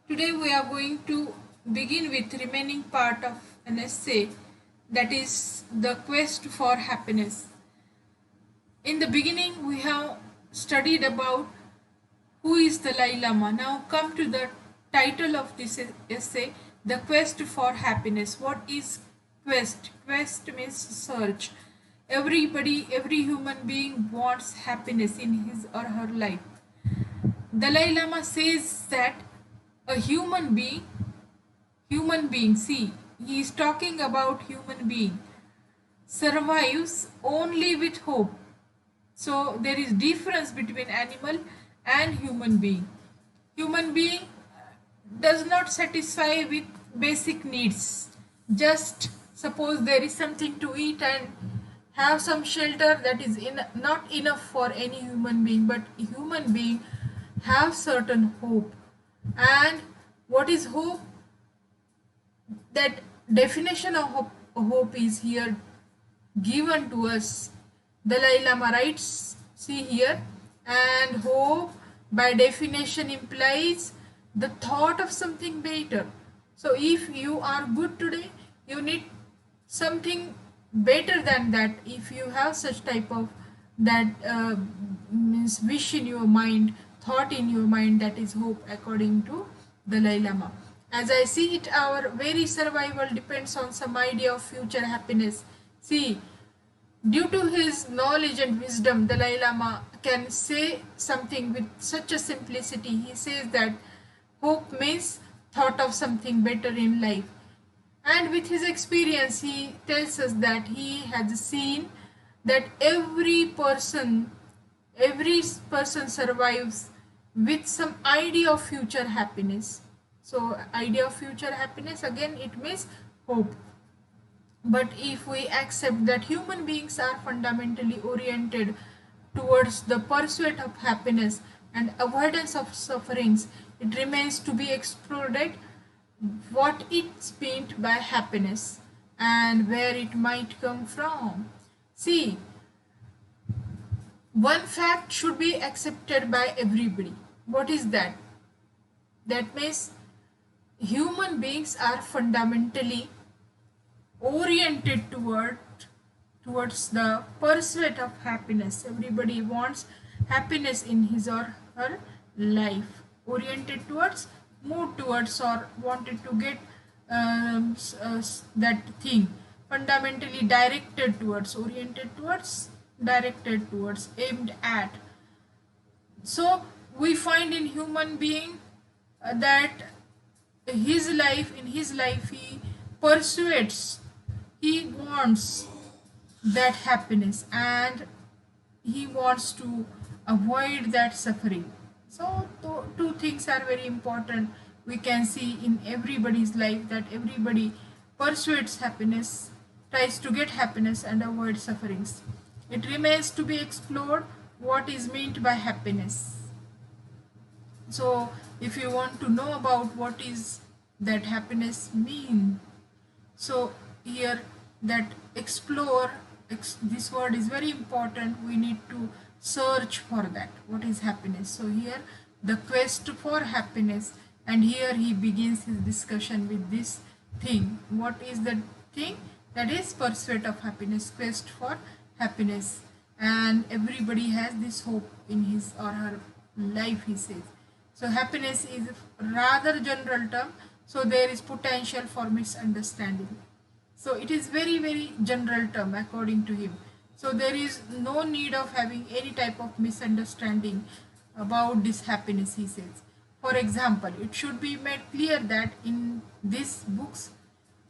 Today we are going to begin with remaining part of an essay, that is the quest for happiness. In the beginning we have studied about who is the Dalai Lama. Now come to the title of this essay, the quest for happiness. What is quest? Quest means search. Every human being wants happiness in his or her life. Dalai Lama says that a human being, see, he is talking about human being, survives only with hope. So there is difference between animal and human being. Human being does not satisfy with basic needs. Just suppose there is something to eat and have some shelter, that is not enough for any human being, but human being have certain hope. And what is hope? That definition of hope is here given to us. Dalai Lama writes, see here, and hope by definition implies the thought of something better. So if you are good today, you need something better than that. If you have such type of that means wish in your mind, thought in your mind, that is hope according to Dalai Lama. As I see it, our very survival depends on some idea of future happiness. See, due to his knowledge and wisdom, Dalai Lama can say something with such a simplicity. He says that hope means thought of something better in life. And with his experience, he tells us that he has seen that every person survives with some idea of future happiness. So idea of future happiness, again it means hope. But if we accept that human beings are fundamentally oriented towards the pursuit of happiness and avoidance of sufferings, it remains to be explored what it's meant by happiness and where it might come from. See, one fact should be accepted by everybody. What is that? That means human beings are fundamentally oriented towards the pursuit of happiness. Everybody wants happiness in his or her life, oriented towards, moved towards, or wanted to get that thing, fundamentally directed towards, oriented towards, directed towards, aimed at. So we find in human being that in his life he pursues, he wants that happiness and he wants to avoid that suffering. So two things are very important. We can see in everybody's life that everybody pursues happiness, tries to get happiness and avoid sufferings. It remains to be explored what is meant by happiness. So if you want to know about what is that happiness mean, so here that explore, this word is very important. We need to search for that, what is happiness. So here the quest for happiness, and here he begins his discussion with this thing. What is the thing? That is pursuit of happiness, quest for happiness. And everybody has this hope in his or her life, he says. So happiness is rather general term, so there is potential for misunderstanding. So it is very general term according to him. So there is no need of having any type of misunderstanding about this happiness, he says. For example, it should be made clear that in these books,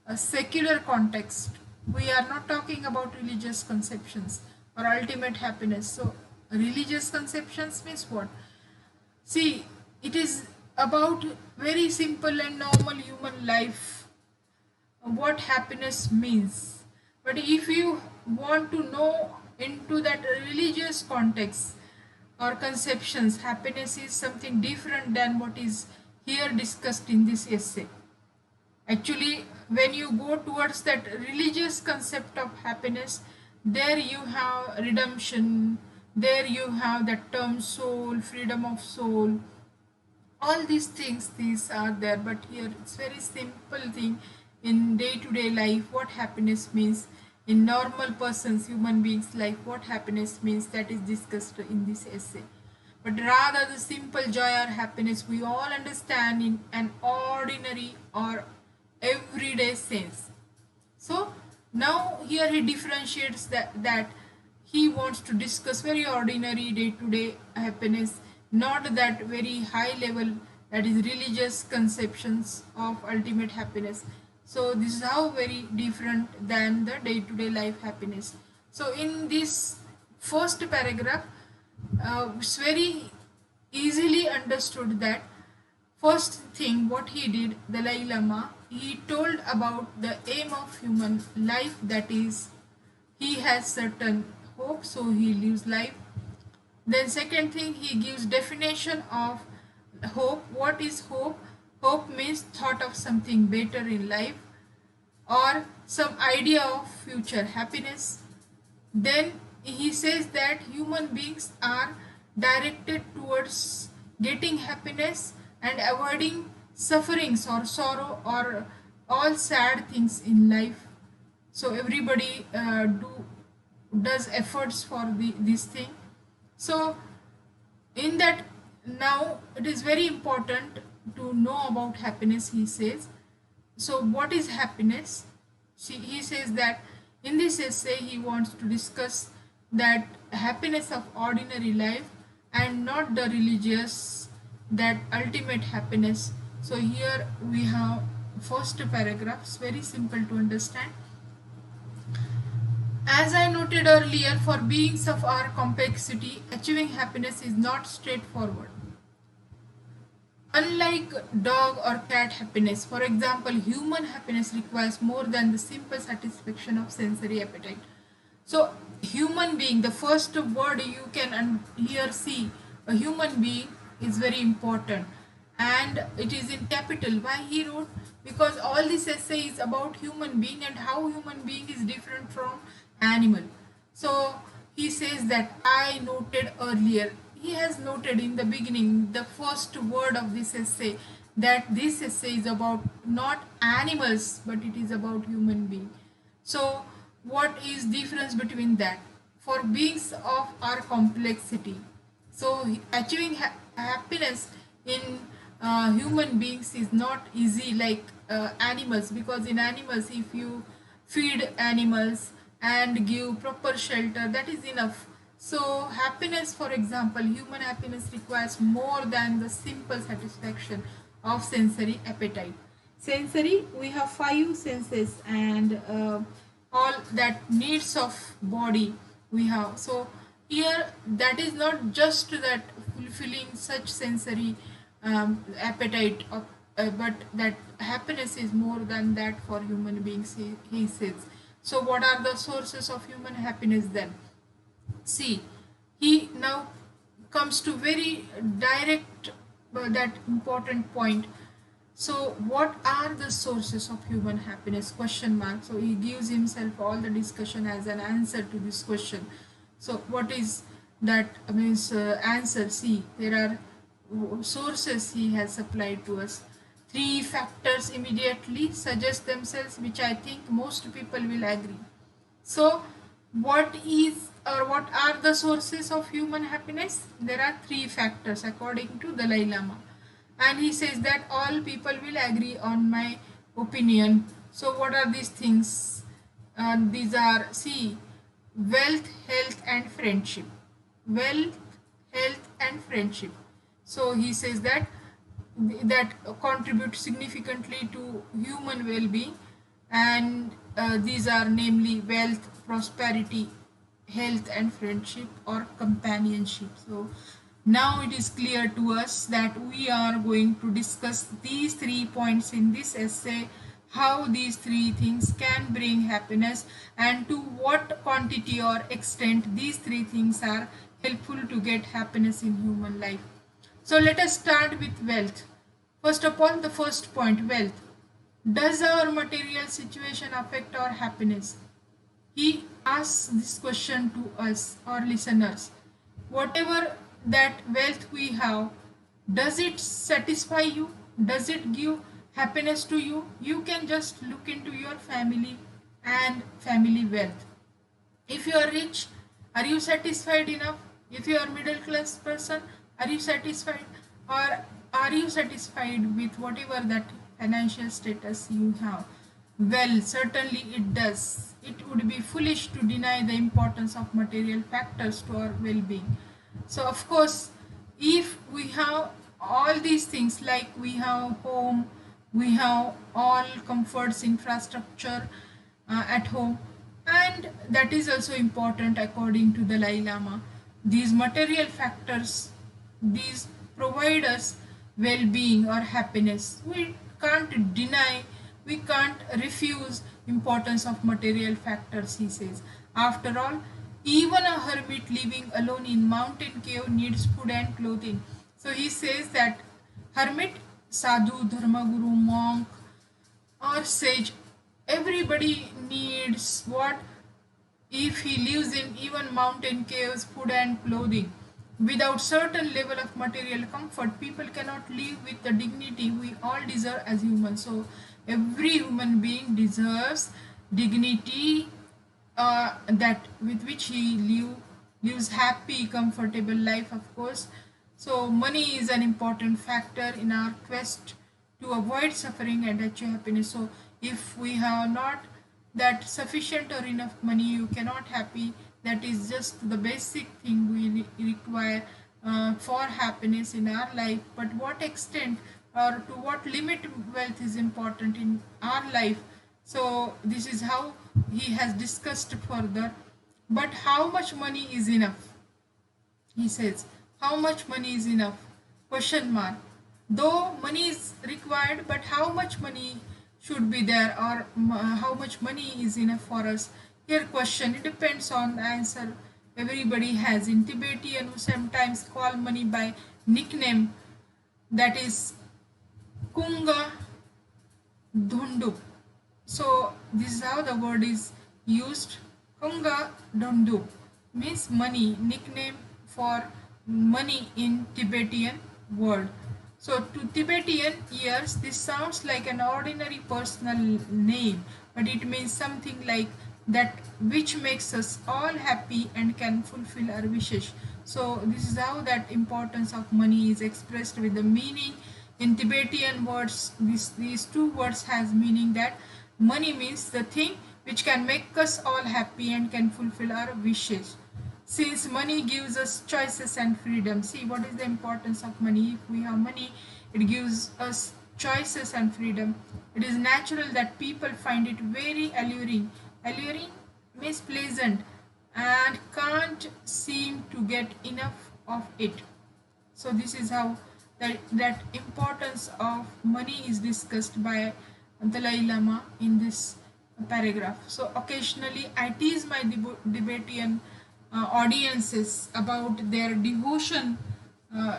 a secular context, we are not talking about religious conceptions or ultimate happiness. So religious conceptions means what? See, it is about very simple and normal human life, what happiness means. But if you want to know into that religious context or conceptions, happiness is something different than what is here discussed in this essay. Actually, when you go towards that religious concept of happiness, there you have redemption, there you have that term soul, freedom of soul, all these things, these are there, but here it's very simple thing. In day-to-day life, what happiness means in normal persons, human beings life, what happiness means, that is discussed in this essay. But rather the simple joy or happiness we all understand in an ordinary or everyday sense. So now here he differentiates that he wants to discuss very ordinary day-to-day happiness, not that very high level, that is religious conceptions of ultimate happiness. So this is how very different than the day-to-day life happiness. So in this first paragraph, it's very easily understood that first thing what he did, Dalai Lama, he told about the aim of human life, that is he has certain hope, so he lives life. Then second thing, he gives definition of hope. What is hope? Hope means thought of something better in life or some idea of future happiness. Then he says that human beings are directed towards getting happiness and avoiding sufferings or sorrow or all sad things in life. So everybody does efforts for this thing. So in that, now it is very important to know about happiness, he says. So what is happiness? See, he says that in this essay he wants to discuss that happiness of ordinary life and not the religious, that ultimate happiness. So here we have first paragraphs, very simple to understand. As I noted earlier, for beings of our complexity, achieving happiness is not straightforward. Unlike dog or cat happiness, for example, human happiness requires more than the simple satisfaction of sensory appetite. So, human being, the first word you can here see, a human being is very important, and it is in capital. Why he wrote? Because all this essay is about human being and how human being is different from animal. So he says that I noted earlier. He has noted in the beginning, the first word of this essay, that this essay is about not animals but it is about human being. So what is difference between that? For beings of our complexity, so achieving happiness in human beings is not easy like animals, because in animals if you feed animals and give proper shelter, that is enough. So happiness, for example, human happiness requires more than the simple satisfaction of sensory appetite. Sensory, we have five senses and all that needs of body we have. So here that is not just that fulfilling such sensory appetite of, but that happiness is more than that for human beings, he says. So what are the sources of human happiness then? See, he now comes to very direct that important point. So what are the sources of human happiness, question mark. So he gives himself all the discussion as an answer to this question. So what is that means answer? See, there are sources he has supplied to us. Three factors immediately suggest themselves, which I think most people will agree. So what is or what are the sources of human happiness? There are three factors according to Dalai Lama, and he says that all people will agree on my opinion. So what are these things? These are, see, wealth, health and friendship. Wealth, health and friendship. So he says that contribute significantly to human well-being, and these are namely wealth, prosperity, health and friendship or companionship. So now it is clear to us that we are going to discuss these 3 points in this essay, how these three things can bring happiness and to what quantity or extent these three things are helpful to get happiness in human life. So let us start with wealth. First of all, the first point, wealth. Does our material situation affect our happiness? He asks this question to us, our listeners. Whatever that wealth we have, Does it satisfy you? Does it give happiness to you? You can just look into your family and family wealth. If you are rich, are you satisfied enough? If you are middle class person, are you satisfied? Or are you satisfied with whatever that financial status you have? Well, certainly it does. It would be foolish to deny the importance of material factors to our well-being. So of course, if we have all these things, like we have home, we have all comforts, infrastructure at home, and that is also important according to the Dalai Lama. These material factors, these provide us well-being or happiness. We can't deny, we can't refuse importance of material factors, he says. After all, even a hermit living alone in mountain cave needs food and clothing. So he says that hermit, sadhu, dharma guru, monk, or sage, everybody needs what? If he lives in even mountain caves, food and clothing. Without certain level of material comfort, people cannot live with the dignity we all deserve as humans. So every human being deserves dignity, that with which he lives happy, comfortable life, of course. So money is an important factor in our quest to avoid suffering and achieve happiness. So if we have not that sufficient or enough money, you cannot happy. That is just the basic thing we require for happiness in our life. But what extent or to what limit wealth is important in our life? So this is how he has discussed further. But how much money is enough? He says, how much money is enough? Question mark. Though money is required, but how much money should be there, or how much money is enough for us? Here question, it depends on the answer everybody has. In Tibetan, we sometimes call money by nickname, that is Kunga Dhundu. So this is how the word is used. Kunga Dhundu means money, nickname for money in Tibetan word. So to Tibetan ears, this sounds like an ordinary personal name, but it means something like that which makes us all happy and can fulfill our wishes. So this is how that importance of money is expressed with the meaning in Tibetan words. These two words has meaning that money means the thing which can make us all happy and can fulfill our wishes. Since money gives us choices and freedom. See, what is the importance of money? If we have money, it gives us choices and freedom. It is natural that people find it very alluring. Alluring means pleasant, and can't seem to get enough of it. So this is how that importance of money is discussed by Dalai Lama in this paragraph. So occasionally I tease my Tibetan audiences about their devotion.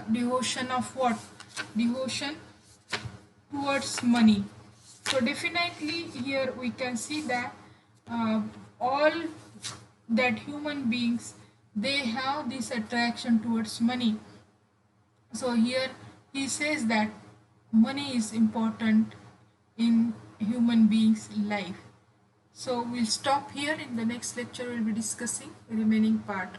Devotion of what? Devotion towards money. So definitely here we can see that all that human beings, they have this attraction towards money. So here he says that money is important in human beings life. So we'll stop here. In the next lecture we'll be discussing the remaining part.